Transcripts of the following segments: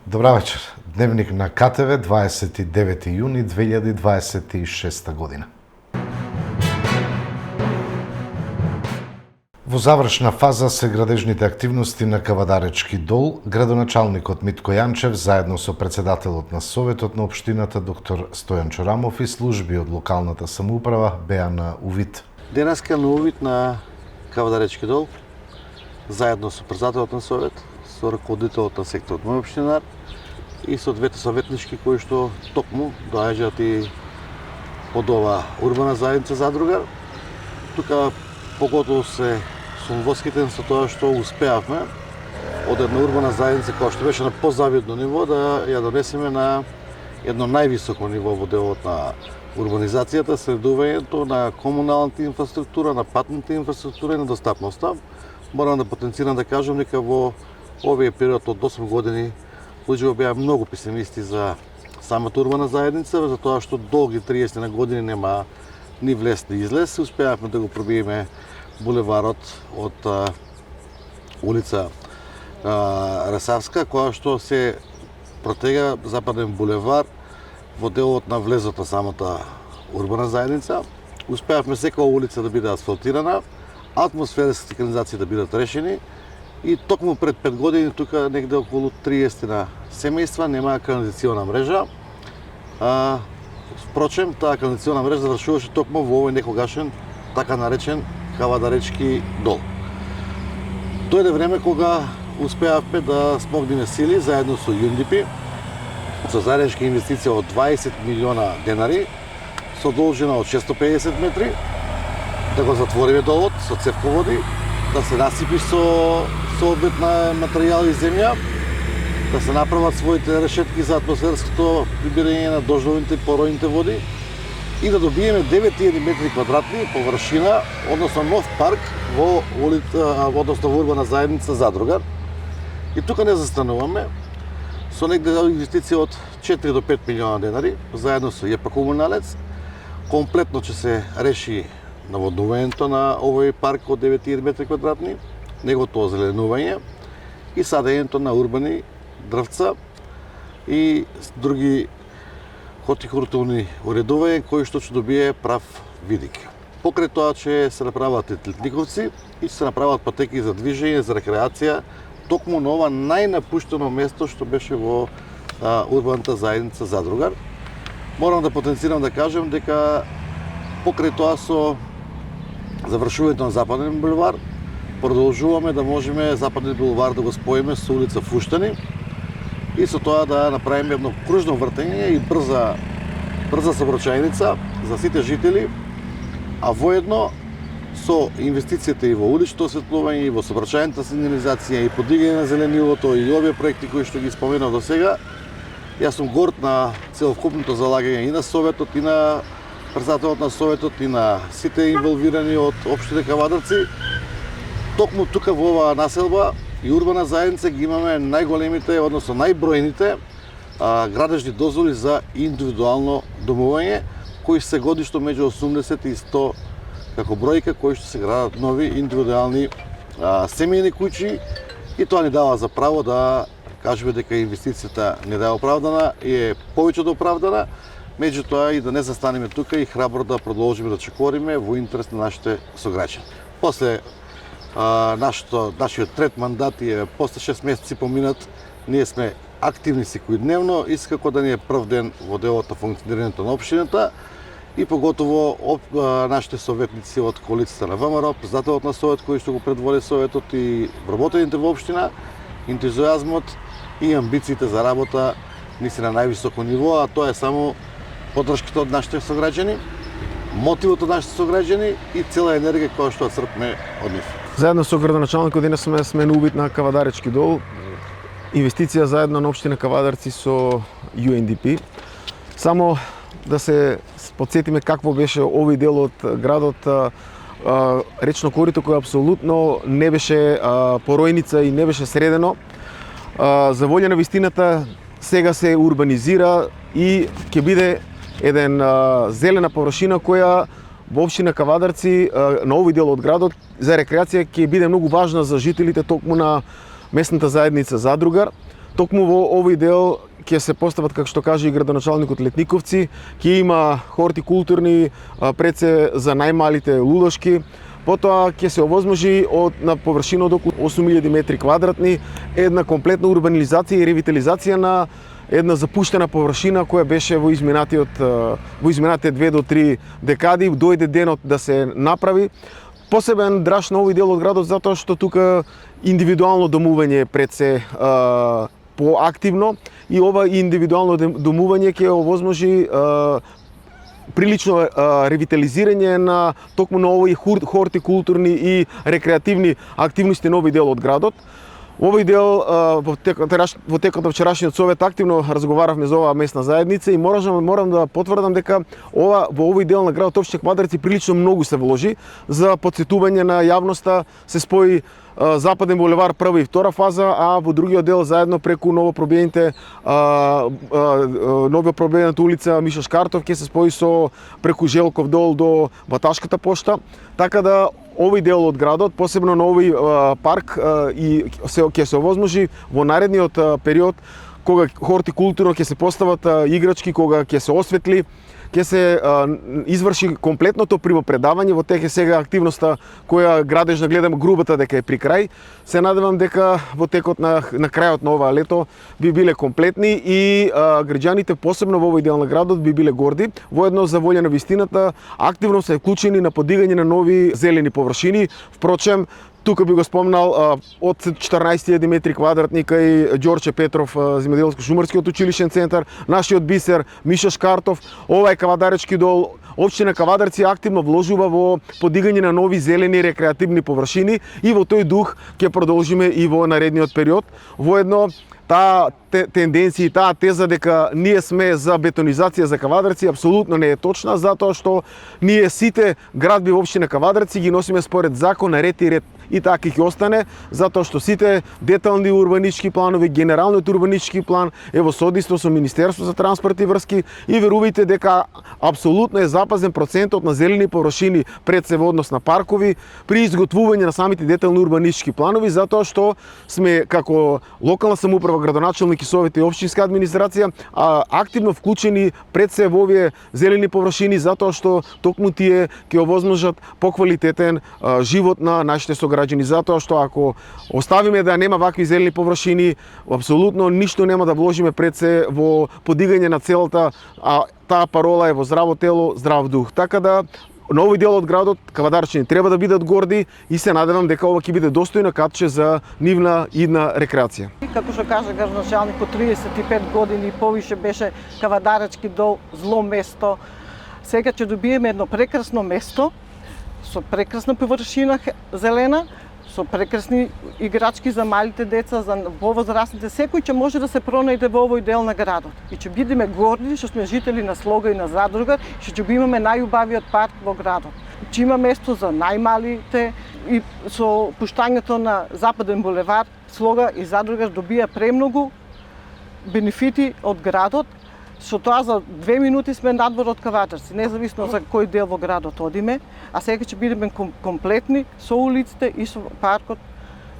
Добра вечер. Дневник на КТВ, 29 јуни 2026 година. Во завршна фаза се градежните активности на Кавадаречки дол. Градоначалникот Митко Јанчев заедно со председателот на Советот на општината доктор Стојан Чорамов и служби од локалната самоуправа беа на увид. Денеска на увид на Кавадаречки дол, заедно со председателот на Совет, со раководителот на секторот мој општинар и со двете советнички кои што токму доаѓаат и од ова урбана заедница Задругар. Тука поготово сум восхитен со тоа што успеавме од една урбана заедница која што беше на позавидно ниво да ја донесеме на едно највисоко ниво во делот на урбанизацијата, средувањето на комуналната инфраструктура, на патната инфраструктура и на достапноста. Морам да потенцирам да кажам дека во овој период од 8 години луѓето беа многу песимисти за самата урбана заедница, за тоа што долги 30 на години нема ни влез ни излез. Успеавме да го пробиеме булеварот од улица Расавска, која што се протега западен булевар во делот на влезот на самата урбана заедница. Успеавме секоја улица да биде асфалтирана, атмосферските канализации да бидат решени и токму пред 5 години тука негде околу 30 на семејства немаа канализациона мрежа. Впрочем, таа канализациона мрежа завршуваше токму во овој некогашен така наречен Кавадаречки дол. Дојде време кога успеавме да смогнеме сили заедно со UNDP, со заедничка инвестиција од 20 милиона денари, со должина од 650 метри, да го затвориме долот со цевководи, да се насипи со соодветна материјал и земја, да се направат своите решетки за атмосферското прибирање на дождовните и поројните води и да добиеме 9,1 метри квадратни површина, односно нов парк во улица, односно во урбана заедница Задругар. И тука не застануваме со негде инвестиција од 4 до 5 милиона денари, заедно со ЈП Комуналец. Комплетно ќе се реши наводнувањето на овој парк од 9,1 метри квадратни, неговото озеленување и садењето на урбани дрвца и други хортикултурни уредувања кои што ќе добие прав видик. Покрај тоа ќе се направат и летниковци и ќе се направат патеки за движење, за рекреација, токму на ова најнапуштено место што беше во урбаната заедница Задругар. Морам да потенцирам да кажем дека покрај тоа со завршувањето на Западен булевар продолжуваме да можеме Западен булевар да го споиме со улица Фуштани и со тоа да направиме едно кружно вртење и брза сообраќајница за сите жители, а воедно со инвестицијата и во улично осветлување и во сообраќајната сигнализација и подигање на зеленилото и овие проекти кои што ги споменав до сега. Јас сум горд на целокупното залагање и на Советот, и на председателот на Советот, и на сите инволвирани од општина Кавадарци. Токму тука во оваа населба и урбана заедница ги имаме најголемите, односно најбројните градежни дозволи за индивидуално домување, кои се годишно меѓу 80 и 100 како бројка, кои што се градат нови индивидуални семејни куќи, и тоа ни дава за право да кажеме дека инвестицијата не да е оправдана и е повеќе од оправдана, меѓутоа и да не застанеме тука и храбро да продолжиме да чекориме во интерес на нашите сограѓани. После нашиот трет мандат и после 6 месеци поминат, ние сме активни секојдневно и како да ни е прв ден во делот на функционирањето на општината и поготово нашите советници од коалицијата на ВМРО, председателот на Совет кој што го предводи Советот и вработените во општина, ентузијазмот и амбициите за работа ни се на највисоко ниво, а тоа е само поддршката од нашите сограѓани, мотивот од нашите сограѓани и цела енергија која што црпме од нив. Заедно со градоначалникот денес сме на увид на Кавадаречки дол, инвестиција заедно на општина Кавадарци со UNDP. Само да се потсетиме какво беше овој дел од градот, речно корито кој апсолутно не беше поројница и не беше средено. За волја на вистината сега се урбанизира и ќе биде еден зелена површина која во општина Кавадарци на овој дел од градот за рекреација ќе биде многу важна за жителите токму на местната заедница Задругар. токму во овој дел ќе се постават, како што каже и градоначалникот, летниковци, ќе има хортикултурни пред се за најмалите лудошки. Потоа ќе се овозможи на површина од околу 8000 метри квадратни една комплетна урбанизација и ревитализација на една запуштена површина која беше во изминатите 2 до 3 декади. Дојде денот да се направи. Посебен драж на овој дел од градот затоа што тука индивидуално домување пред се поактивно и ова индивидуално домување ќе овозможи прилично ревитализирање на токму на овои хортикултурни и рекреативни активности на овој дел од градот. Овој дел во текот на вчерашниот совет активно разговаравме за оваа местна заедница и морам да потврдам дека во овој дел на градот Општина Кавадарци прилично многу се вложи за потсетување на јавноста. Се спои Западен булевар прва и втора фаза, а во другиот дел заедно преку новопробиената улица Миша Шкартов ќе се спои со преку Желков дол до Баташката пошта. Така да овој дел од градот, посебно на овој парк, и ќе се овозможи во наредниот период кога хортикултурно ќе се постават играчки, кога ќе се осветли, ќе се изврши комплетното примопредавање. Во тек е сега активноста која градежна гледам грубата дека е при крај. Се надевам дека во текот на крајот на оваа лето би биле комплетни и граѓаните, посебно во овој дел на градот, би биле горди. Воедно за волја на вистината активно се вклучени на подигање на нови зелени површини. Впрочем, тука би го спомнал од 14.000 метри квадратни кај Ѓорче Петров, земјоделско-шумарскиот училишен центар, нашиот бисер Миша Шкартов, овај Кавадаречки дол. Општина Кавадарци активно вложува во подигање на нови зелени рекреативни површини и во тој дух ќе продолжиме и во наредниот период. Воедно таа тенденција и таа теза дека ние сме за бетонизација за Кавадарци апсолутно не е точна, затоа што ние сите градби во општина Кавадарци ги носиме според закон, ред и ред. И така ќе остане, затоа што сите детални урбанички планови, генералниот урбанички план е во соодейство со Министерство за транспорт и врски и верувајте дека апсолутно е запазен процентот на зелени површини пред се во однос на паркови при изготвување на самите детални урбанички планови, затоа што сме како локална самоуправа, градоначалник и совет и општинска администрација активно вклучени пред се во овие зелени површини, затоа што токму тие ќе овозможат поквалитетен живот на нашите сограѓани, затоа што ако оставиме да нема вакви зелени површини, апсолутно ништо нема да вложиме пред се во подигање на целата, таа парола е во здраво тело, здрав дух. Така да на овој дел од градот кавадарчани треба да бидат горди и се надевам дека ова ќе биде достојно катче за нивна идна рекреација. Како што кажа градоначалникот, 35 години и повише беше Кавадаречки дол зло место. Сега ќе добиеме едно прекрасно место со прекрасна површина зелена, со прекрасни играчки за малите деца, за повозрастните. Секој ќе може да се пронајде во овој дел на градот. И ќе бидеме горди што сме жители на Слога и на Задруга, што ќе имаме најубавиот парк во градот. Ќе има место за најмалите и со пуштањето на Западен булевар, Слога и Задруга добија премногу бенефити од градот. Со тоа за 2 минути сме надвор од Кавадарци, независно за кој дел во градот одиме, а сега ќе бидеме комплетни со улиците и со паркот.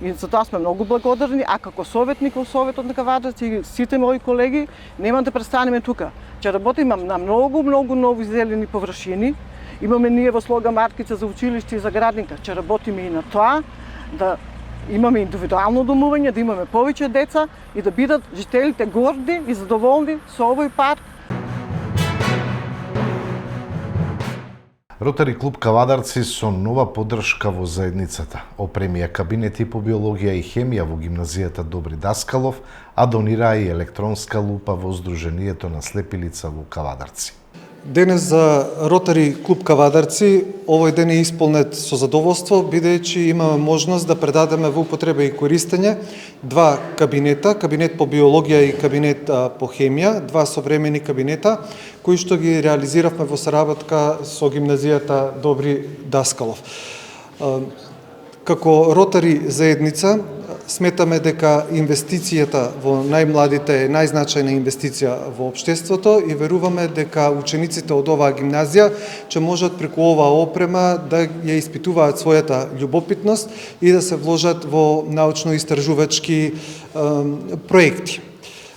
И за тоа сме многу благодарни, а како советник во Советот на Кавадарци и сите мои колеги, нема да престанеме тука. Ќе работиме на многу нови зелени површини. Имаме ние во Слога маркица за училиште и за градинка. Ќе работиме и на тоа, да имаме индивидуално домување, да имаме повеќе деца и да бидат жителите горди и задоволни со овој парк. Ротари клуб Кавадарци со нова поддршка во заедницата. Опремија кабинети по биологија и хемија во гимназијата Добри Даскалов, а донираа и електронска лупа во Сдруженијето на слепи лица во Кавадарци. Денес за Ротари клуб Кавадарци овој ден е исполнет со задоволство, бидејќи имаме можност да предадеме во употреба и користење два кабинета, кабинет по биологија и кабинет по хемија, два современи кабинета, кои што ги реализиравме во соработка со гимназијата Добри Даскалов. Како Ротари заедница Сметаме дека инвестицијата во најмладите е најзначајна инвестиција во општеството и веруваме дека учениците од оваа гимназија ќе можат преку оваа опрема да ја испитуваат својата љубопитност и да се вложат во научно-истражувачки проекти.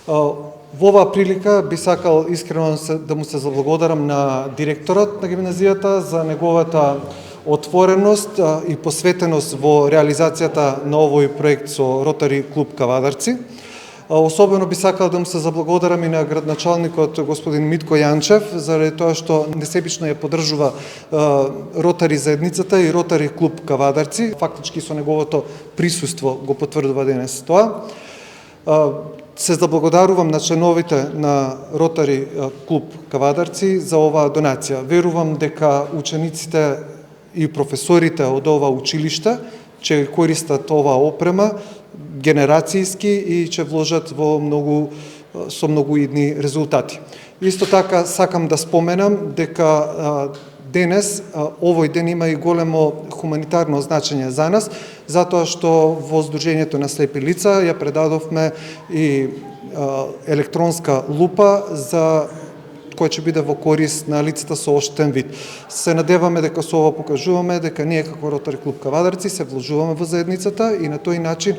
Во оваа прилика би сакал искрено да му се заблагодарам на директорот на гимназијата за неговата отвореност и посветеност во реализацијата на овој проект со Ротари клуб Кавадарци. Особено би сакал да му се заблагодарам и на градначалникот господин Митко Јанчев, заради тоа што несебично ја поддржува Ротари заедницата и Ротари клуб Кавадарци. Фактички со неговото присуство го потврдува денес тоа. Се заблагодарувам на членовите на Ротари клуб Кавадарци за оваа донација. Верувам дека учениците и професорите од ова училиште ќе користат оваа опрема генерацијски и ќе вложат во со многу идни резултати. Исто така сакам да споменам дека денес, овој ден има и големо хуманитарно значење за нас, затоа што во Сдруженијето на слепи лица ја предадовме и електронска лупа за кој ќе биде во корист на лицата со оштетен вид. Се надеваме дека со ова покажуваме дека ние како Ротари клуб Кавадарци се вложуваме во заедницата и на тој начин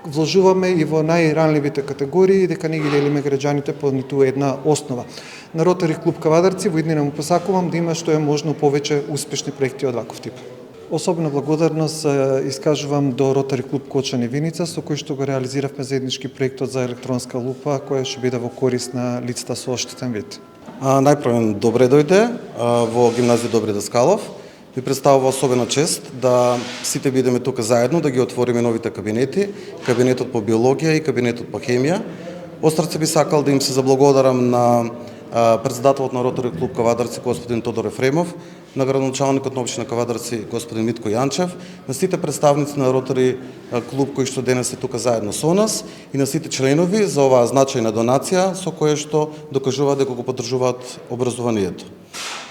вложуваме и во најранливите категории, дека не ги делиме граѓаните по ниту една основа. На Ротари клуб Кавадарци во иднина му посакувам да има што е можно повеќе успешни проекти од ваков тип. Особена благодарност искажувам до Ротари клуб Кочани Виница, со кој што го реализиравме заеднички проектот за електронска лупа, која ќе биде во корист на лицата со оштетен вид. Најпрвен добре дојде во гимназија Добри Даскалов. Ми представува особена чест да сите бидеме тука заедно, да ги отвориме новите кабинети, кабинетот по биологија и кабинетот по хемија. Од срце би сакал да им се заблагодарам на председателот на Ротари клуб Кавадарци господин Тодор Ефремов, на градоначалникот на општина Кавадарци господин Митко Јанчев, на сите представници на Ротари клуб кои што денес се тука заедно со нас и на сите членови за оваа значајна донација со која што докажуваат дека го поддржуваат образованието.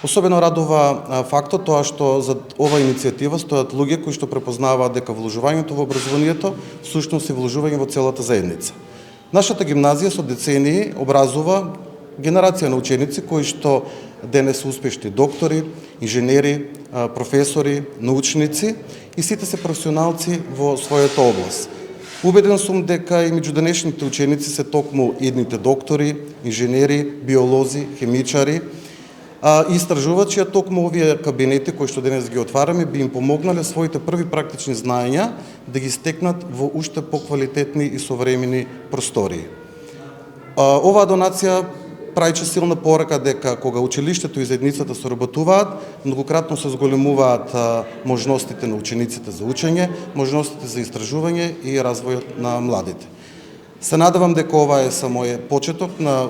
Особено радува фактот тоа што за оваа иницијатива стојат луѓе кои што препознаваат дека вложувањето во образованието всушност е вложување во целата заедница. Нашата гимназија со децении образува генерација на ученици кои што денес се успешни доктори, инженери, професори, научници и сите се професионалци во својата област. Убеден сум дека и меѓу денешните ученици се токму идните доктори, инженери, биолози, хемичари, и истражувачи, токму овие кабинети кои што денес ги отвараме би им помогнале своите први практични знаења да ги стекнат во уште поквалитетни и современи простории. Оваа донација прајче силна порака дека кога училиштето и заедницата соработуваат, многократно се зголемуваат можностите на учениците за учење, можностите за истражување и развојот на младите. Се надевам дека ова е само почеток на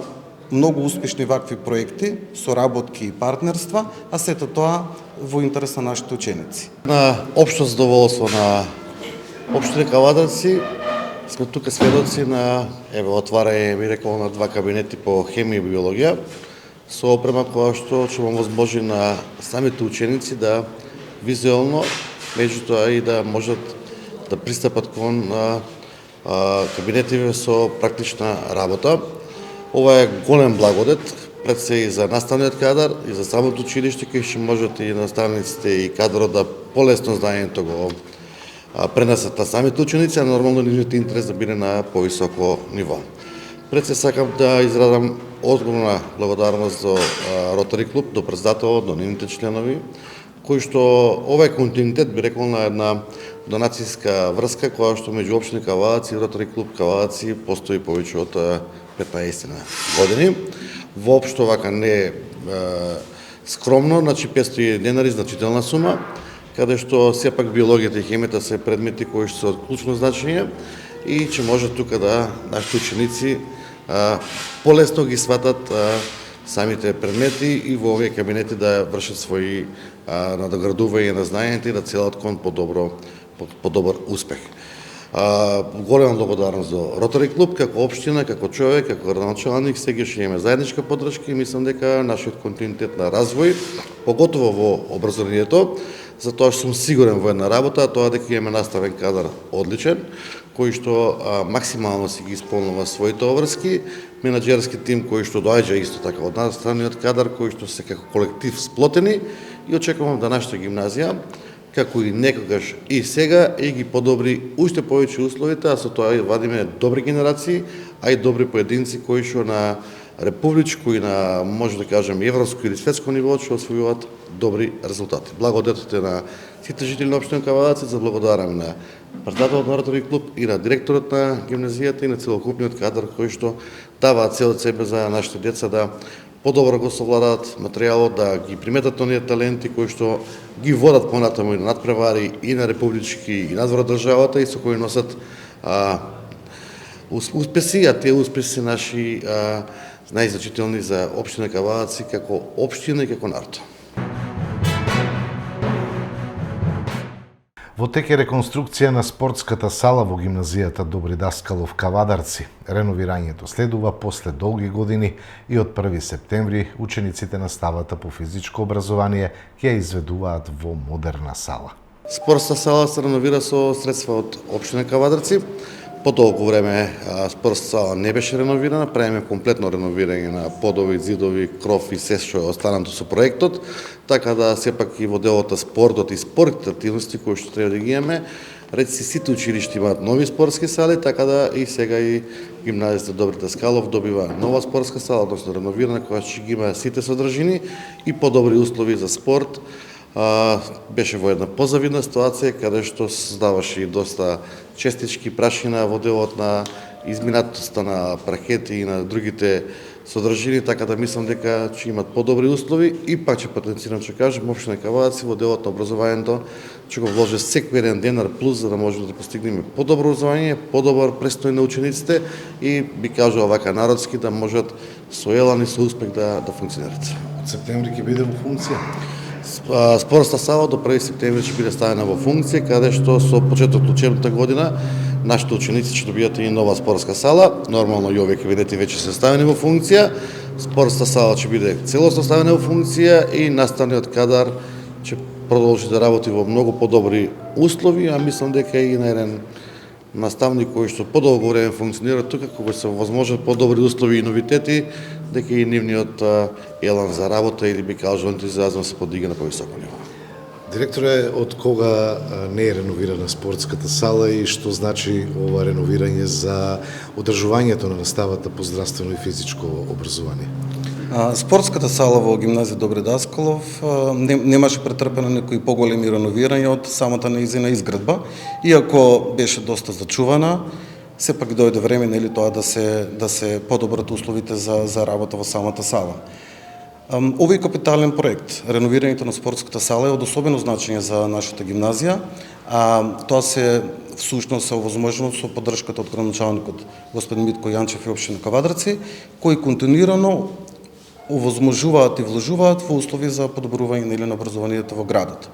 многу успешни вакви проекти, соработки и партнерства, а сето тоа во интерес на нашите ученици. На општо задоволство на општина Кавадарци сме тука сведоци на отварање, би рекол, на 2 кабинети по хемија и биологија со опрема која што ќе му возможи на самите ученици да визуелно, меѓутоа и да можат да пристапат кон кабинетиве со практична работа. Ова е голем благодет пред се и за наставниот кадар и за самото училиште, кој ќе можат и наставниците и кадрот да полесно знаењето го пренесат на самите ученици, а нормално нивниот интерес да биде на повисоко ниво. Пред се сакам да изразам огромна благодарност до Ротари клуб, до председателот, до нивните членови, кои што овој континуитет би рекол на една донацијска врска која што меѓу општина Кавадарци и Ротари клуб Кавадарци постои повеќе од 15 години. Воопшто вака не е скромно, значи 500 денари значителна сума, каде што сепак биологијата и хемијата се предмети кои што се од клучно значење и ќе можат тука да нашите ученици полесно ги сватат самите предмети и во овие кабинети да вршат своји надоградување на знаењето и да целат кон подобар успех. Голема благодарност до Ротари клуб, како општина, како човек, како градоначалник, сега ќе имаме заедничка поддршка и мислам дека нашиот континуитет на развој, поготово во образованието, затоа што сум сигурен во една работа, а тоа дека имаме наставен кадар одличен, кој што максимално си ги исполнува своите обврски, менаџерски тим кој што доаѓа исто така од наставниот кадар, кој што се како колектив сплотени и очекувам да нашата гимназија, како и некогаш и сега, и ги подобри уште повеќе условите, а со тоа и вадиме добри генерации, а и добри поединци кои што на републичко и на, може да кажем, европско или светско ниво што освојуваат добри резултати. Благодетот на сите жители на општина Кавадарци, за благодарам на председателот на Ротари клуб и на директорот на гимназијата и на целокупниот кадар кој што даваат цел од себе за нашите деца да подобро го совладаат материјалот, да ги приметат оние таленти кои што ги водат понатаму и на надпревари и на републички и надвор од државата и со кои носат успеси, а тие успеси наши најзначителни за општина Кавадарци како општина и како народ. Во тек е реконструкција на спортската сала во гимназијата Добри Даскалов Кавадарци. Реновирањето следува после долги години и од 1 септември учениците на ставата по физичко образование ќе ја изведуваат во модерна сала. Спортската сала се реновира со средства од општина Кавадарци. По толку време спортската сала не беше реновирана, правиме комплетно реновирање на подови, зидови, кров и се што е останато со проектот, така да сепак и во делот на спортот и спортните активности кои што треба да ги имаме, реци сите училишта имаат нови спортски сали, така да и сега и гимназијата Добри Даскалов добива нова спортска сала, односно реновирана, која ќе ги има сите содржини и подобри услови за спорт. Беше во една позавидна ситуација каде што создаваше и доста честички прашина во делот на изминатоста на паркети и на другите содржини, така да мислам дека ќе имат подобри услови и пак ќе потенцирам ќе кажам општина Кавадарци во делот на образованието ќе го вложи секој еден денар плюс за да можеме да постигнеме подобро образование, подобар престој на учениците и би кажал вака народски да можат со елан и со успех да функционираат. Од септември ќе биде во функција. Спортската сала до 1 септември ќе биде ставена во функција, каде што со почеток на учебната година нашите ученици ќе добијат и нова спортска сала. Нормално и овие кабинети веќе се ставени во функција. Спортската сала ќе биде целосно ставена во функција и наставниот кадар ќе продолжи да работи во многу подобри услови, а мислам дека и на еден наставник кој што подолго време функционира тука, кога се возможат подобри услови и новитети, дека и нивниот елан за работа или би кажал ентузијазм се подига на повисоко ниво. Директоре, од кога не е реновирана спортската сала и што значи ова реновирање за одржувањето на наставата по здравствено и физичко образование? Спортската сала во гимназија Добри Даскалов немаше претрпено некои поголеми реновирања од самата нејзина изградба, иако беше доста зачувана. Сепак дојде време нели тоа да се подобрат условите за работа во самата сала. Овој капитален проект, реновирањето на спортската сала е од особено значење за нашата гимназија, тоа се всушност се овозможено со поддршката од градоначалникот господин Митко Јанчев и општина Кавадарци, кои континуирано овозможуваат и вложуваат во услови за подобрување на образованието во градот.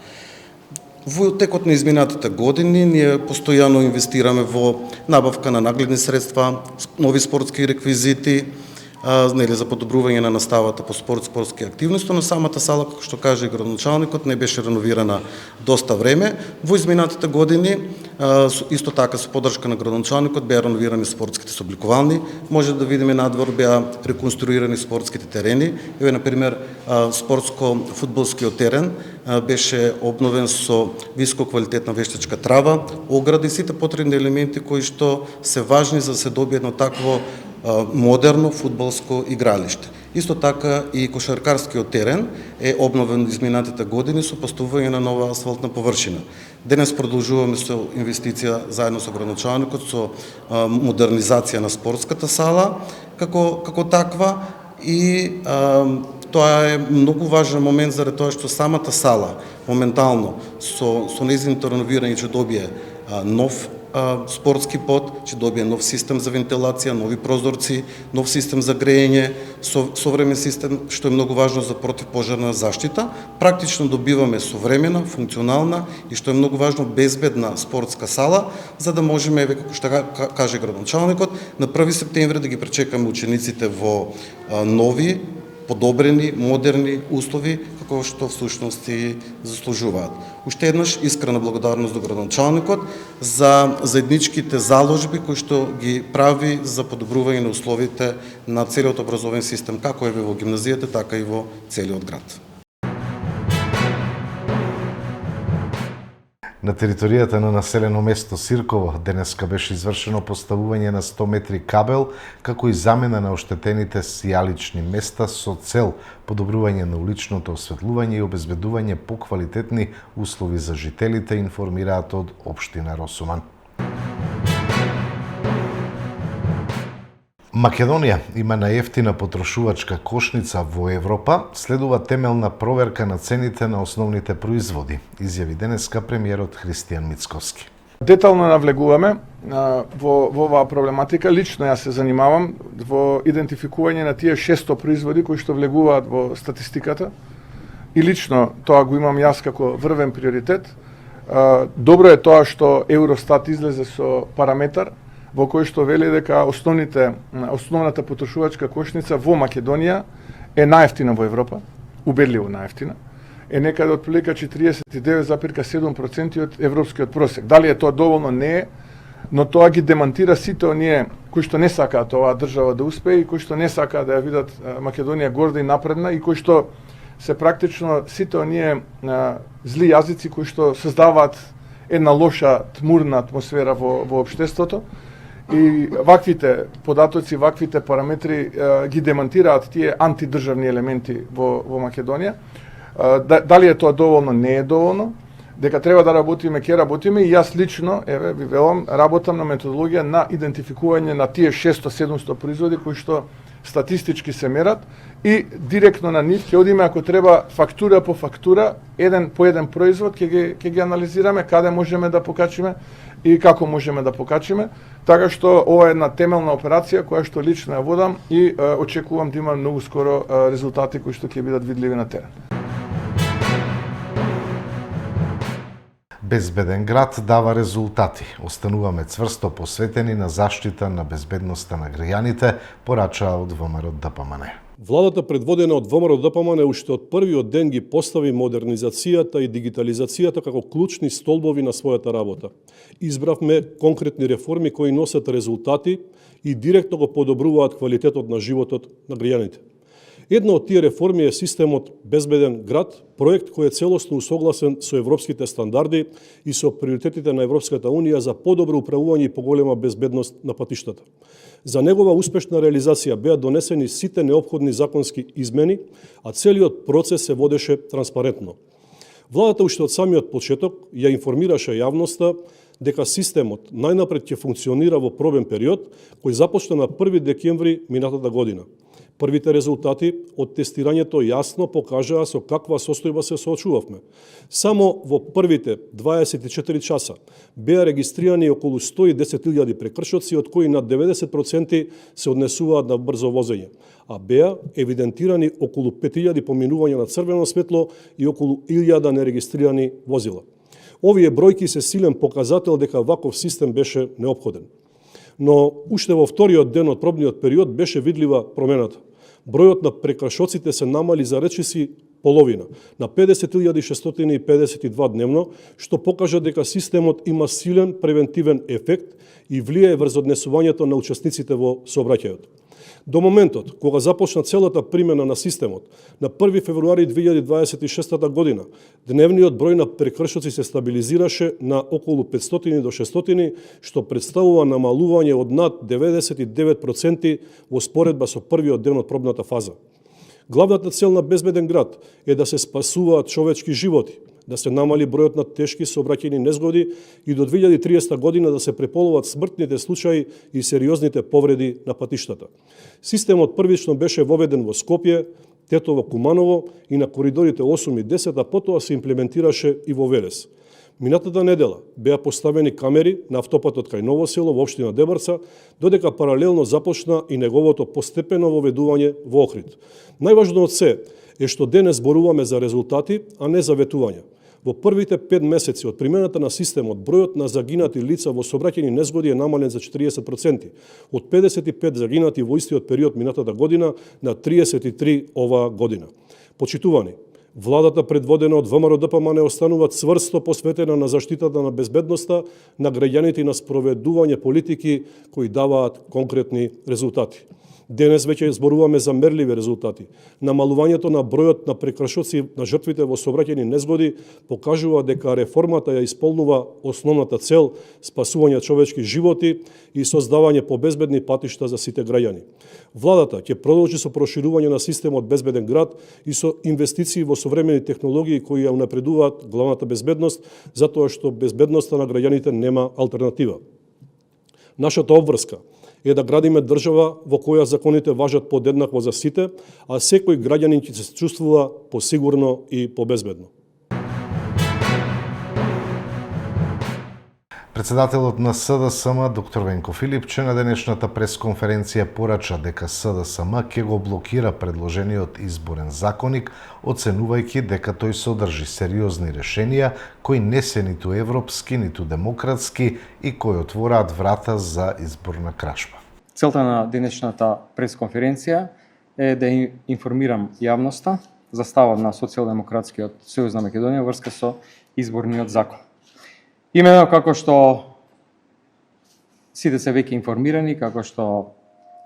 Во текот на изминатите години ние постојано инвестираме во набавка на нагледни средства, нови спортски реквизити, за подобрување на наставата по спортски активности, на самата сала, како што каже градоначалникот, не беше реновирана доста време. Во изминатите години, исто така со поддршка на градоначалникот, беа реновирани спортските собликувални, може да видиме надвор беа реконструирани спортските терени. Еве, например, спортско-фудбалскиот терен беше обновен со висококвалитетна вештачка трава, огради и сите потребни елементи кои што се важни за да се добие едно такво модерно фудбалско игралиште. Исто така и кошаркарскиот терен е обновен изминатите години со поставување на нова асфалтна површина. Денес продолжуваме со инвестиција заедно со градоначалникот со модернизација на спортската сала како таква и тоа е многу важен момент заради тоа што самата сала моментално со нејзиното реновирање ќе добие нов спортски под, ќе добие нов систем за вентилација, нови прозорци, нов систем за грејење, современ систем што е многу важно за противпожарна заштита. Практично добиваме современа, функционална и што е многу важно безбедна спортска сала, за да можеме, како што каже градоначалникот, на 1 септември да ги пречекаме учениците во нови подобрени, модерни услови, како што всушност и заслужуваат. Уште еднаш искрена благодарност до градоначалникот за заедничките заложби кои што ги прави за подобрување на условите на целиот образовен систем, како е во гимназијата, така и во целиот град. На територијата на населено место Сирково денеска беше извршено поставување на 100 метри кабел, како и замена на оштетените сијалични места со цел подобрување на уличното осветлување и обезбедување поквалитетни услови за жителите, информираат од општина Росуман. Македонија има најефтина потрошувачка кошница во Европа, следува темелна проверка на цените на основните производи, изјави денеска премиерот Христијан Мицковски. Детално навлегуваме во оваа проблематика. Лично јас се занимавам во идентификување на тие 600 производи кои што влегуваат во статистиката и лично тоа го имам јас како врвен приоритет. Добро е тоа што Евростат излезе со параметар во кој што вели дека основната потрошувачка кошница во Македонија е најефтина во Европа, убедливо најефтина, е некаде од прилика 49,7% од европскиот просек. Дали е тоа доволно? Не е, но тоа ги демантира сите оние кои што не сакаат оваа држава да успее и кои што не сакаат да ја видат Македонија горда и напредна и кои што се практично сите оние зли јазици кои што создаваат една лоша тмурна атмосфера во општеството. И ваквите податоци, ваквите параметри ги демантираат тие антидржавни елементи во Македонија. Дали е тоа доволно? Не е доволно. Дека треба да работиме, ќе работиме и јас лично, еве, ви велам, работам на методологија на идентификување на тие 600-700 производи кои што статистички се мерат и директно на нив ќе одиме ако треба фактура по фактура, еден по еден производ ќе ги анализираме каде можеме да покачиме и како можеме да покачиме, така што ова е една темелна операција која што лично ја водам и очекувам да има многу скоро резултати кои што ќе бидат видливи на терен. Безбеден град дава резултати. Остануваме цврсто посветени на заштита на безбедноста на граѓаните, порачаа од ВМРО ДПМН. Владата предводена од ВМРО ДПМН уште од првиот ден ги постави модернизацијата и дигитализацијата како клучни столбови на својата работа. Избравме конкретни реформи кои носат резултати и директно го подобруваат квалитетот на животот на граѓаните. Една од тие реформи е системот Безбеден град, проект кој е целосно усогласен со европските стандарди и со приоритетите на Европската Унија за подобро управување и поголема безбедност на патиштата. За негова успешна реализација беа донесени сите неопходни законски измени, а целиот процес се водеше транспарентно. Владата уште од самиот почеток ја информираше јавноста дека системот најнапред ќе функционира во пробен период кој започна на 1 декември минатата година. Првите резултати од тестирањето јасно покажаа со каква состојба се соочувавме. Само во првите 24 часа беа регистрирани околу 110.000 прекршоци, од кои над 90% се однесуваат на брзо возење, а беа евидентирани околу 5.000 поминувања на црвено светло и околу 1.000 нерегистрирани возила. Овие бројки се силен показател дека ваков систем беше неопходен. Но уште во вториот ден од пробниот период беше видлива промената. Бројот на прекршоците се намали за речиси половина, на 50.652 дневно, што покажа дека системот има силен превентивен ефект и влијае врз однесувањето на учесниците во сообраќајот. До моментот, кога започна целата примена на системот, на 1 февруари 2026 година, дневниот број на прекршоци се стабилизираше на околу 500 до 600, што представува намалување од над 99% во споредба со првиот ден од пробната фаза. Главната цел на Безбеден град е да се спасуваат човечки животи, да се намали бројот на тешки сообраќајни незгоди и до 2030 година да се преполуват смртните случаи и сериозните повреди на патиштата. Системот првично беше воведен во Скопје, Тетово, Куманово и на коридорите 8 и 10, а потоа се имплементираше и во Велес. Минатата недела беа поставени камери на автопатот кај Ново село во општина Дебарца, додека паралелно започна и неговото постепено воведување во Охрид. Најважно од се е што денес зборуваме за резултати, а не за ветувања. Во првите 5 месеци од примената на системот, бројот на загинати лица во сообраќајни незгоди е намален за 40%, од 55 загинати во истиот период минатата година на 33 оваа година. Почитувани, владата предводена од ВМРО-ДПМН останува цврсто посветена на заштитата на безбедноста на граѓаните и на спроведување политики кои даваат конкретни резултати. Денес веќе зборуваме за мерливи резултати. Намалувањето на бројот на прекршоци на жртвите во сообраќајни незгоди покажува дека реформата ја исполнува основната цел спасување човечки животи и создавање побезбедни патишта за сите граѓани. Владата ќе продолжи со проширување на системот Безбеден град и со инвестиции во современи технологии кои ја унапредуваат главната безбедност, затоа што безбедноста на граѓаните нема алтернатива. Нашата обврска е да градиме држава во која законите важат подеднакво за сите, а секој граѓанин ќе се чувствува посигурно и побезбедно. Председателот на СДСМ, доктор Венко Филипче, на денешната пресконференција порача дека СДСМ ќе го блокира предложениот изборен законник, оценувајќи дека тој содржи сериозни решенија кои не се ниту европски, ниту демократски и кои отвораат врата за изборна кражба. Целта на денешната пресконференција е да информирам јавноста за ставот на Социјалдемократскиот сојуз на Македонија врска со изборниот закон. Именно како што сите се веќе информирани, како што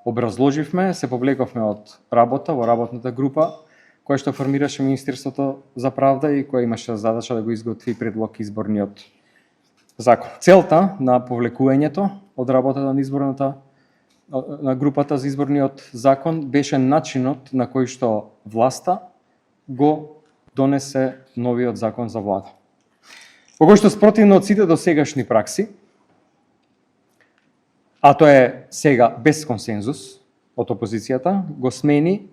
образложивме, се повлековме од работа во работната група која што формираше Министерството за правда и која имаше задача да го изготви предлог изборниот закон. Целта на повлекувањето од работата на групата за изборниот закон беше начинот на кој што власта го донесе новиот закон за влада. Во кој што спротивно од сите досегашни пракси, а тоа е сега без консензус од опозицијата, го смени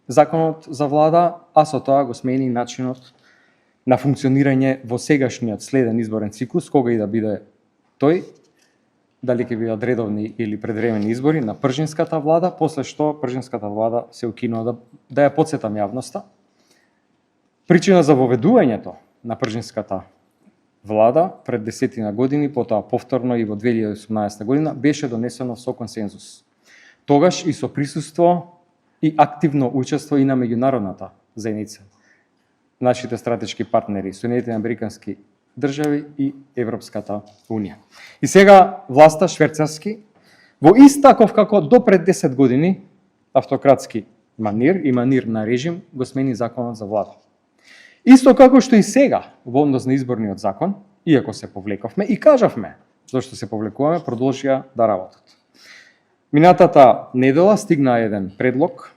законот за влада, а со тоа го смени начинот на функционирање во сегашниот следен изборен циклус, кога и да биде тој, дали ќе бидат редовни или предвремени избори на пржинската влада, после што пржинската влада се укинува. Да ја потсетам јавноста, причина за воведувањето на пржинската влада пред 10 години, потоа повторно и во 2018 година, беше донесено со консензус. Тогаш и со присуство и активно учество и на меѓународната заедница, нашите стратешки партнери, Соединетите американски држави и Европската унија. И сега власта швейцарски во ист таков како до пред 10 години автократски манир и манир на режим го смени законот за влада. Исто како што и сега во однос на изборниот закон, иако се повлековме и кажавме зашто се повлекуваме, продолжија да работат. Минатата недела стигна еден предлог,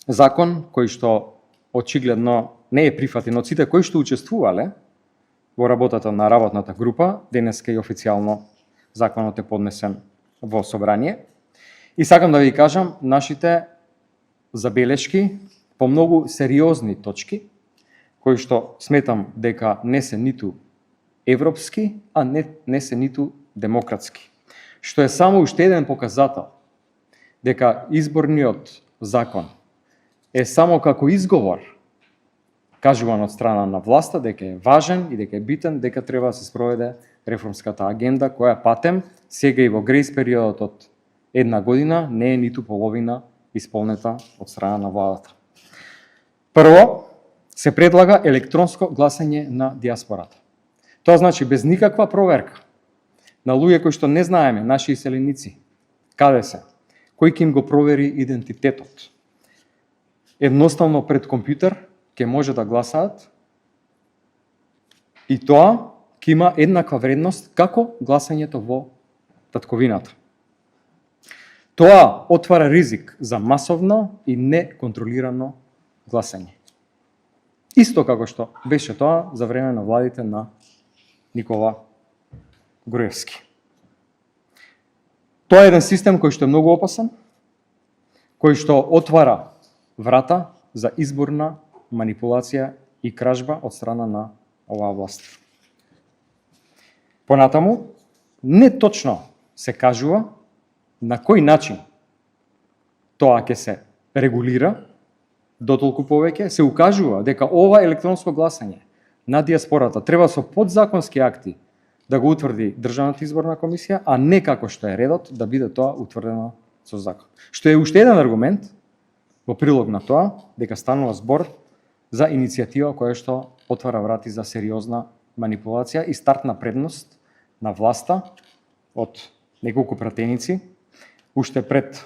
закон кој што очигледно не е прифатен од сите кои што учествувале во работата на работната група. Денеска и официјално законот е поднесен во собрание. И сакам да ви кажам нашите забелешки по многу сериозни точки, кои што сметам дека не се ниту европски, а не се ниту демократски. Што е само уште еден показател дека изборниот закон е само како изговор кажуван од страна на власта дека е важен и дека е битен, дека треба да се спроведе реформската агенда, која патем сега и во грејс периодот од една година не е ниту половина исполнета од страна на владата. Прво, се предлага електронско гласање на диаспората. Тоа значи без никаква проверка на луѓе кои што не знаеме, наши иселеници, каде се, кој ќе им го провери идентитетот. Едноставно пред компјутер ќе може да гласаат и тоа ќе има еднаква вредност како гласањето во татковината. Тоа отвара ризик за масовно и неконтролирано гласање. Исто како што беше тоа за време на владите на Никола Груевски. Тоа е еден систем кој што е многу опасен, кој што отвара врата за изборна манипулација и кражба од страна на оваа власт. Понатаму, не точно се кажува на кој начин тоа ќе се регулира, дотолку повеќе се укажува дека ова електронско гласање на диаспората треба со подзаконски акти да го утврди Државната изборна комисија, а не како што е редот да биде тоа утврдено со закон. Што е уште еден аргумент во прилог на тоа дека станува збор за иницијатива која што отвара врати за сериозна манипулација и стартна предност на власта од неколку пратеници уште пред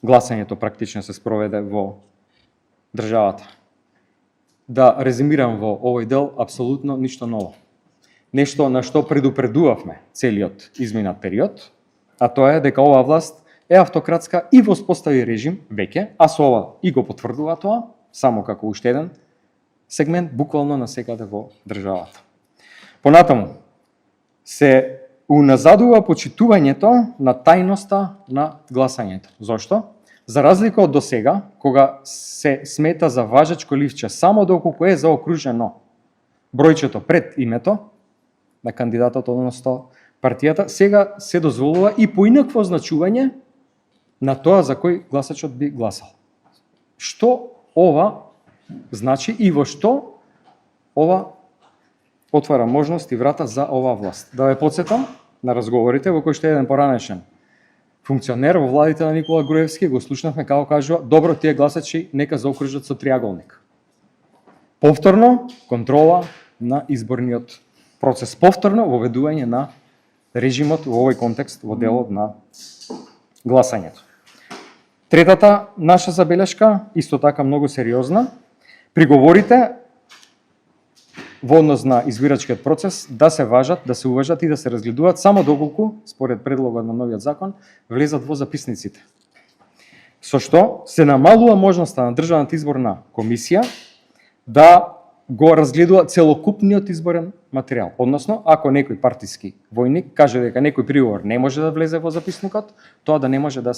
гласањето практично се спроведе во државата. Да резимирам во овој дел, апсолутно ништо ново. Нешто на што предупредувавме целиот изминат период, а тоа е дека оваа власт е автократска и воспостави режим веќе, а со ова и го потврдува тоа, само како уште еден сегмент буквално насекаде во државата. Понатаму се уназадува почитувањето на тајноста на гласањето. Зошто? За разлика од досега, кога се смета за важечко ливче само доколку е заокружено бројчето пред името на кандидатот, односно партијата, сега се дозволува и поинакво означување на тоа за кој гласачот би гласал. Што ова значи и во што ова отвара можност и врата за оваа власт? Да ве потсетам на разговорите во кој што еден поранешен функционер во владите на Никола Груевски го слушнавме како кажува: добро, тие гласачи нека заокружат со триаголник. Повторно контрола на изборниот процес, повторно воведување на режимот во овој контекст во делот на гласањето. Третата наша забелешка, исто така многу сериозна, приговорите во однос на избирачкиот процес да се важат, да се уважат и да се разгледуваат само доколку, според предлогот на новиот закон, влезат во записниците. Со што се намалува можноста на Државната изборна комисија да го разгледува целокупниот изборен материјал. Односно, ако некој партиски војник каже дека некој приговор не може да влезе во записникот, тоа да не може да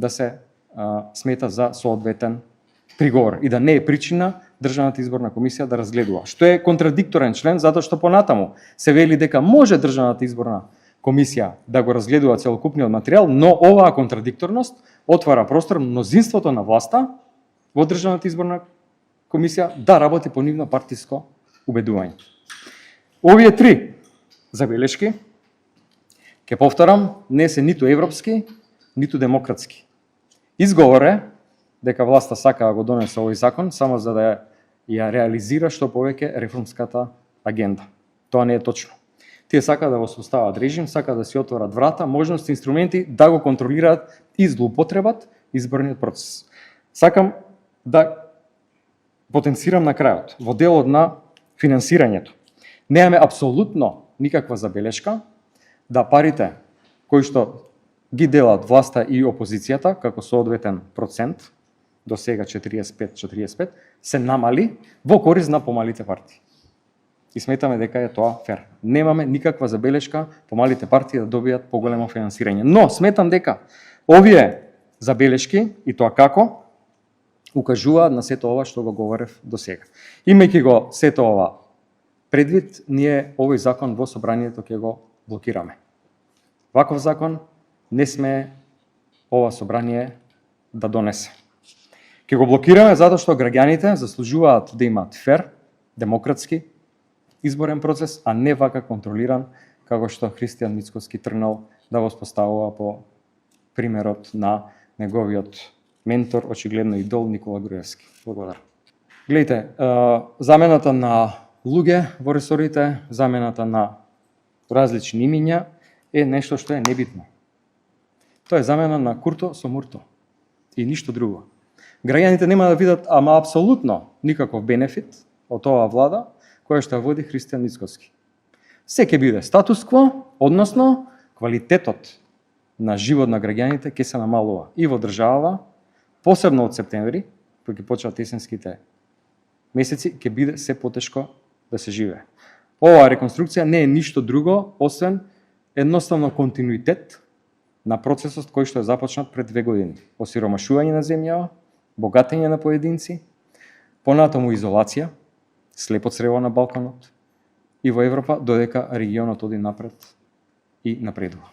се смета за соодветен приговор и да не е причина Државната изборна комисија да разгледува. Што е контрадикторен член, затоа што понатаму се вели дека може Државната изборна комисија да го разгледува целокупниот материјал, но оваа контрадикторност отвара простор мнозинството на власта во Државната изборна комисија да работи по нивно партиско убедување. Овие три забелешки, ќе повторам, не се ниту европски, ниту демократски. Изговор е дека власта сака да го донесе овој закон само за да ја реализира што повеќе реформската агенда. Тоа не е точно. Тие сака да воспостават режим, сака да си отворат врата, можности, инструменти да го контролираат и злоупотребат изборниот процес. Сакам да потенцирам на крајот, во делот на финансирањето. Немаме апсолутно никаква забелешка да парите кои што ги делат власта и опозицијата како соодветен процент, до сега 45-45, се намали во корист на помалите партии. И сметаме дека е тоа фер. Немаме никаква забелешка помалите партии да добијат поголемо финансирање. Но сметам дека овие забелешки и тоа како укажуваат на сето ова што го говорев до сега. Имајќи го сето ова предвид, ние овој закон во собранието ќе го блокираме. Ваков закон не сме ова собрание да донесе. Ќе го блокираме затоа што граѓаните заслужуваат да имаат фер, демократски изборен процес, а не вака контролиран како што Христијан Мицкоски тргнал да воспоставува по примерот на неговиот ментор, очигледно идол Никола Груевски. Благодарам. Гледайте, замената на луѓе во ресорите, замената на различни имиња е нешто што е небитно. Тоа е замена на курто со мурто и ништо друго. Граѓаните нема да видат ама апсолутно никаков бенефит од оваа влада која што води Христијан Мицкоски. Се ќе биде статус-кво, односно квалитетот на живот на граѓаните ќе се намалува и во држава, посебно од септември, кога ќе почнат есенските месеци, ќе биде се потешко да се живее. Оваа реконструкција не е ништо друго освен едноставно континуитет на процесот кој што е започнат пред 2 години. Осиромашување на земјава, богатење на поединци, понатаму изолација, слепо црево на Балканот и во Европа, додека регионот оди напред и напредува.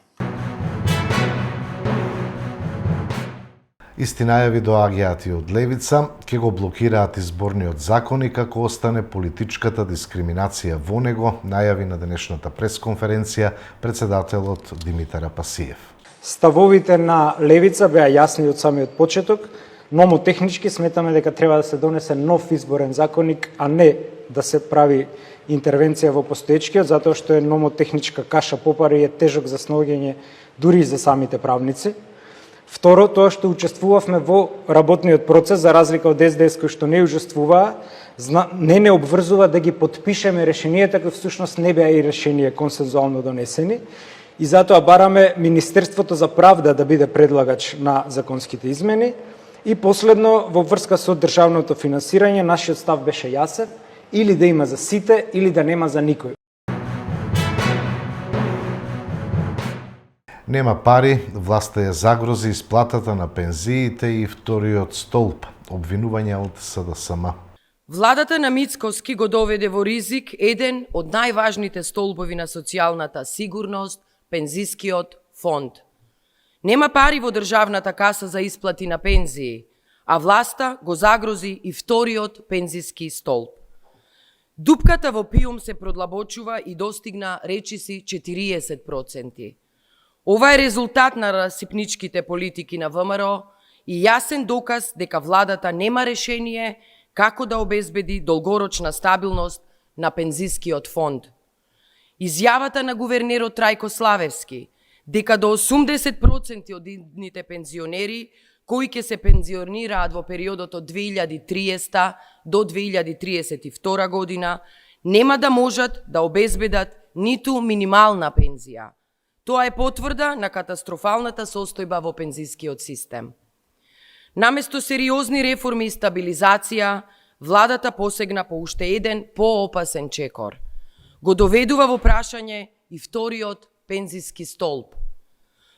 Исти најави доаѓаат и од левица, ќе го блокираат изборниот закон и како остане политичката дискриминација во него, најави на денешната пресконференција председателот Димитар Апасиев. Ставовите на левица беа јасни од самиот почеток. Номотехнички сметаме дека треба да се донесе нов изборен законник, а не да се прави интервенција во постоечкиот, затоа што е номотехничка каша попара и е тежок за снаоѓање дури и за самите правници. Второ, тоа што учествувавме во работниот процес, за разлика од СДС кој што не учествуваа, не обврзува да ги потпишеме решенијата кои всушност не беа и решенија консензуално донесени. И затоа бараме Министерството за правда да биде предлагач на законските измени. И последно, во врска со државното финансирање, нашиот став беше јасен, или да има за сите, или да нема за никој. Нема пари, власта ја загрози исплатата на пензиите и вториот столб, обвинувања од СДСМ. Владата на Мицкоски го доведе во ризик еден од најважните столбови на социјалната сигурност, пензискиот фонд. Нема пари во државната каса за исплати на пензии, а власта го загрози и вториот пензиски столб. Дупката во ПИУМ се продлабочува и достигна речиси 40%. Ова е резултат на расипничките политики на ВМРО и јасен доказ дека владата нема решение како да обезбеди долгорочна стабилност на пензискиот фонд. Изјавата на гувернерот Трајко Славевски дека до 80% од идните пензионери кои ќе се пензионираат во периодот од 2030 до 2032 година нема да можат да обезбедат ниту минимална пензија. Тоа е потврда на катастрофалната состојба во пензискиот систем. Наместо сериозни реформи и стабилизација, владата посегна по уште еден поопасен чекор. Го доведува во прашање и вториот пензиски столб.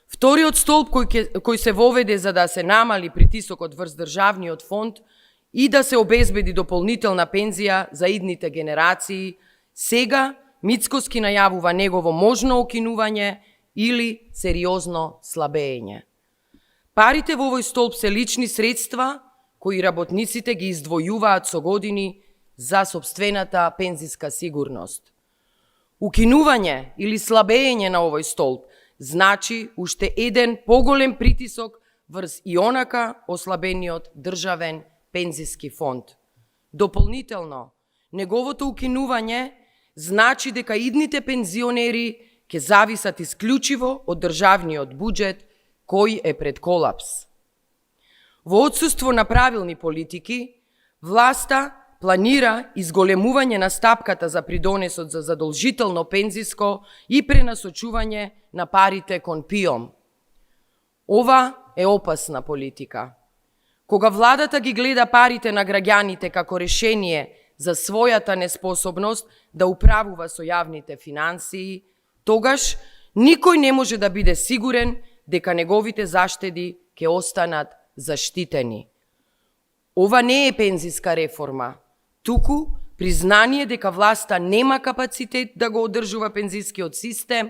Вториот столб кој се воведе за да се намали притисокот врз државниот фонд и да се обезбеди дополнителна пензија за идните генерации, сега Мицкоски најавува негово можно окинување или сериозно слабење. Парите во овој столб се лични средства кои работниците ги издвојуваат со години за сопствената пензиска сигурност. Укинување или слабење на овој столб значи уште еден поголем притисок врз и онака ослабениот државен пензиски фонд. Дополнително, неговото укинување значи дека идните пензионери ќе зависат исклучиво од државниот буџет кој е пред колапс. Во отсуство на правилни политики, власта планира изголемување на стапката за придонесот за задолжително пензиско и пренасочување на парите кон ПИОМ. Ова е опасна политика. Кога владата ги гледа парите на граѓаните како решение за својата неспособност да управува со јавните финансии, тогаш никој не може да биде сигурен дека неговите заштеди ќе останат заштитени. Ова не е пензиска реформа, туку признание дека власта нема капацитет да го одржува пензискиот систем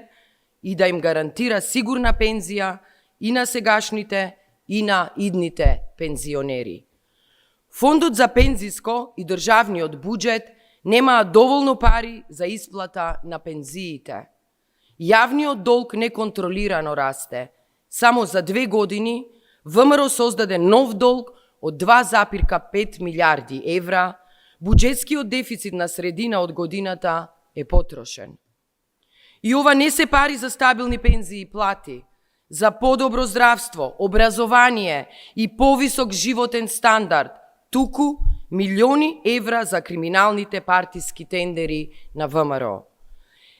и да им гарантира сигурна пензија и на сегашните и на идните пензионери. Фондот за пензиско и државниот буџет немаат доволно пари за исплата на пензиите. Јавниот долг неконтролирано расте. Само за 2 години ВМРО создаде нов долг од 2,5 милиарди евра, буџетскиот дефицит на средина од годината е потрошен. И ова не се пари за стабилни пензии и плати, за подобро здравство, образование и повисок животен стандард, туку милиони евра за криминалните партиски тендери на ВМРО.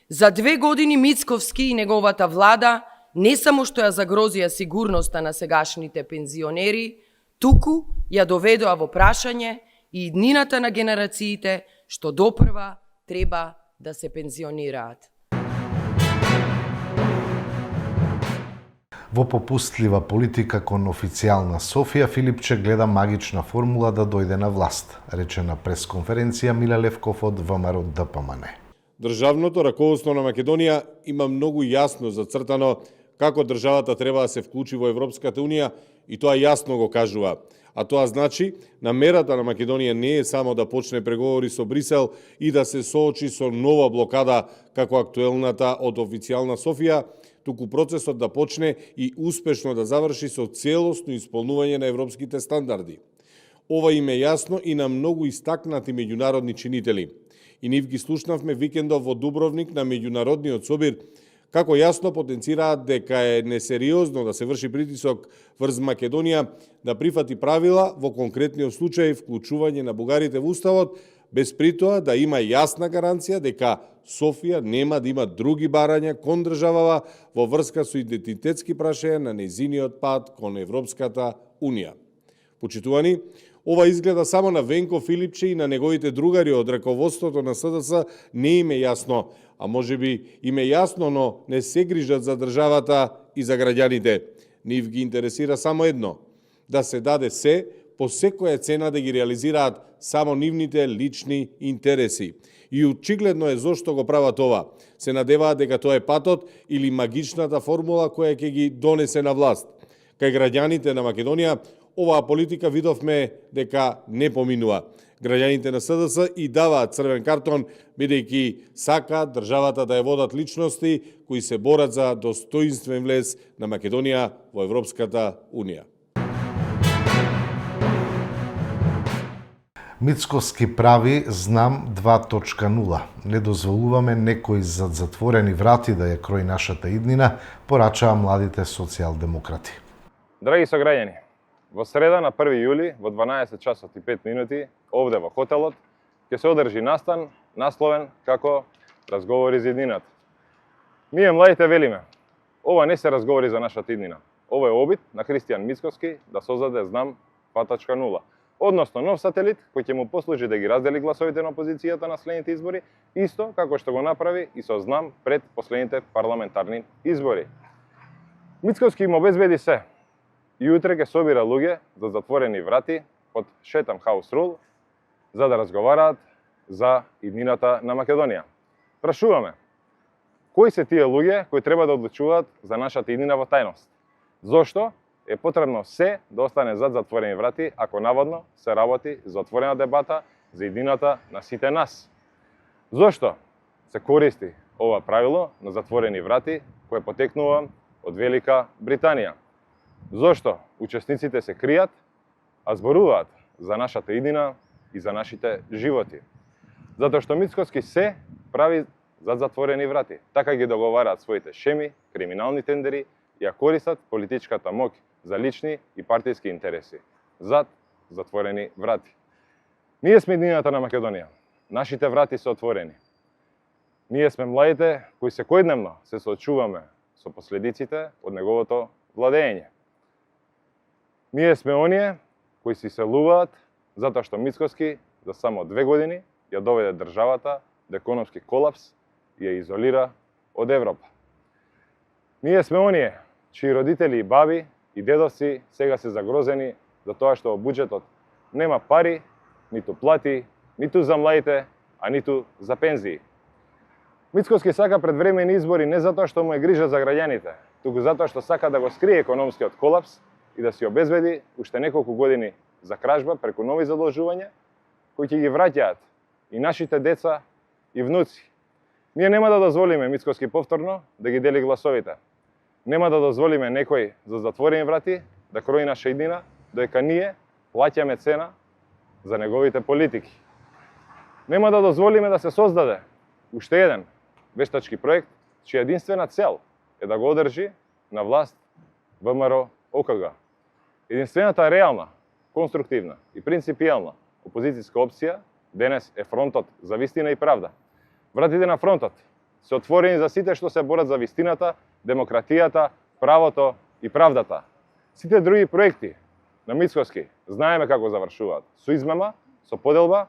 За 2 години Мицковски и неговата влада не само што ја загрозија сигурноста на сегашните пензионери, туку ја доведоа во прашање и иднината на генерациите што допрва треба да се пензионираат. Во попустлива политика кон официјална Софија, Филипче гледа магична формула да дојде на власт, рече на пресконференција Миле Левков од ВМРО ДПМН. Државното раководство на Македонија има многу јасно зацртано како државата треба да се вклучи во Европската Унија и тоа јасно го кажува. А тоа значи, намерата на Македонија не е само да почне преговори со Брисел и да се соочи со нова блокада како актуелната од официјална Софија, туку процесот да почне и успешно да заврши со целосно исполнување на европските стандарди. Ова им е јасно и на многу истакнати меѓународни чинители. И нив ги слушнавме викендов во Дубровник на меѓународниот собир, како јасно потенцираат дека е несериозно да се врши притисок врз Македонија да прифати правила, во конкретниот случај вклучување на бугарите во Уставот, без притоа да има јасна гаранција дека Софија нема да има други барања кон државава во врска со идентитетски прашања на нејзиниот пат кон Европската Унија. Почитувани, ова изгледа само на Венко Филипче и на неговите другари од раководството на СДС не им е јасно, а можеби им е јасно, но не се грижат за државата и за граѓаните. Нив ги интересира само едно – да се даде се, по секоја цена да ги реализираат само нивните лични интереси. И очигледно е зошто го прават ова. Се надеваат дека тоа е патот или магичната формула која ќе ги донесе на власт. Кај граѓаните на Македонија, оваа политика видовме дека не поминува. Граѓаните на СДС и даваат црвен картон, бидејќи сакаат државата да ја водат личности кои се борат за достоинствен влез на Македонија во Европската Унија. Мицкоски прави знам 2.0. Не дозволуваме некој зад затворени врати да ја крои нашата иднина, порачаа младите социјалдемократи. Драги сограѓани, во среда на 1 јули во 12 часот и 5 минути овде во хотелот ќе се одржи настан насловен како разговори за иднината. Ние младите велиме, ова не се разговори за нашата иднина. Ова е обид на Христијан Мицкоски да создаде знам 2.0. Односно нов сателит кој ќе му послужи да ги раздели гласовите на опозицијата на следните избори, исто како што го направи и со знам пред последните парламентарни избори. Мицкоски им обезбеди се. И утре ќе собира луѓе за затворени врати под Шетам Хаус Рул за да разговараат за иднината на Македонија. Прашуваме, кои се тие луѓе кои треба да одлучуваат за нашата иднина во тајност? Зошто е потребно се да остане зад затворени врати ако наводно се работи за отворена дебата за иднината на сите нас? Зошто се користи ова правило на затворени врати кое потекнува од Велика Британија? Зошто учесниците се кријат, а зборуваат за нашата иднина и за нашите животи? Затоа што Мицкоски се прави зад затворени врати. Така ги договараат своите шеми, криминални тендери и ја користат политичката моќ за лични и партиски интереси. Зад затворени врати. Ние сме иднината на Македонија. Нашите врати се отворени. Ние сме младите кои секојдневно се соочуваме со последиците од неговото владење. Ние сме оние кои се иселуваат затоа што Мицкоски за само 2 години ја доведе државата до економски колапс и ја изолира од Европа. Ние сме оние чии родители и баби и дедовци сега се загрозени за тоа што во буџетот нема пари, ниту плати, ниту за младите, а ниту за пензии. Мицкоски сака предвремени избори не затоа што му е грижа за граѓаните, туку затоа што сака да го скрие економскиот колапс и да си обезбеди уште неколку години за кражба преку нови задолжувања кои ќе ги враќаат и нашите деца и внуци. Ние нема да дозволиме Мицкоски повторно да ги дели гласовите. Нема да дозволиме некој за затворени врати да крои наша иднина, додека ние плаќаме цена за неговите политики. Нема да дозволиме да се создаде уште еден вештачки проект, чија единствена цел е да го одржи на власт ВМРО ОКГ. Единствената реална, конструктивна и принципијална опозицијска опција денес е фронтот за вистина и правда. Вратите на фронтот се отворени за сите што се борат за вистината, демократијата, правото и правдата. Сите други проекти на Мицкоски знаеме како завршуваат. Со измама, со поделба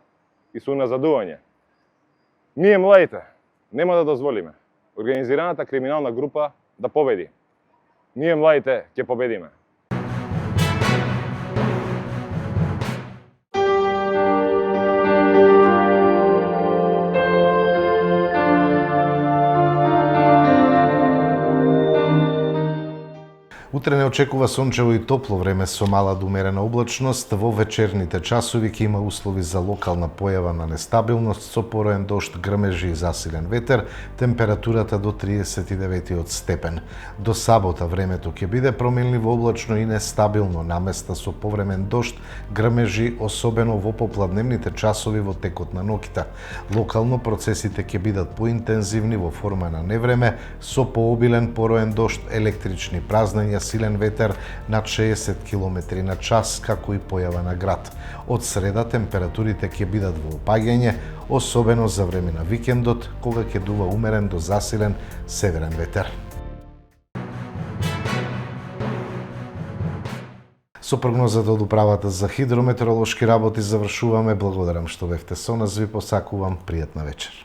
и со уназадување. Ние младите нема да дозволиме организираната криминална група да победи. Ние младите ќе победиме. Утре не очекува сончево и топло време со мала до умерена облачност. Во вечерните часови ќе има услови за локална појава на нестабилност со пороен дожд, грмежи и засилен ветер, температурата до 39 степен. До сабота времето ќе биде променливо облачно и нестабилно, наместа со повремен дожд, грмежи, особено во попладневните часови во текот на ноќта. Локално процесите ќе бидат поинтензивни во форма на невреме, со пообилен пороен дожд, електрични празнења, силен ветер над 60 км на час, како и појава на град. Од среда температурите ќе бидат во опаѓање, особено за време на викендот, кога ќе дува умерен до засилен северен ветер. Со прогнозата од управата за хидрометеоролошки работи завршуваме. Благодарам што бевте со нас, ви посакувам пријатна вечер.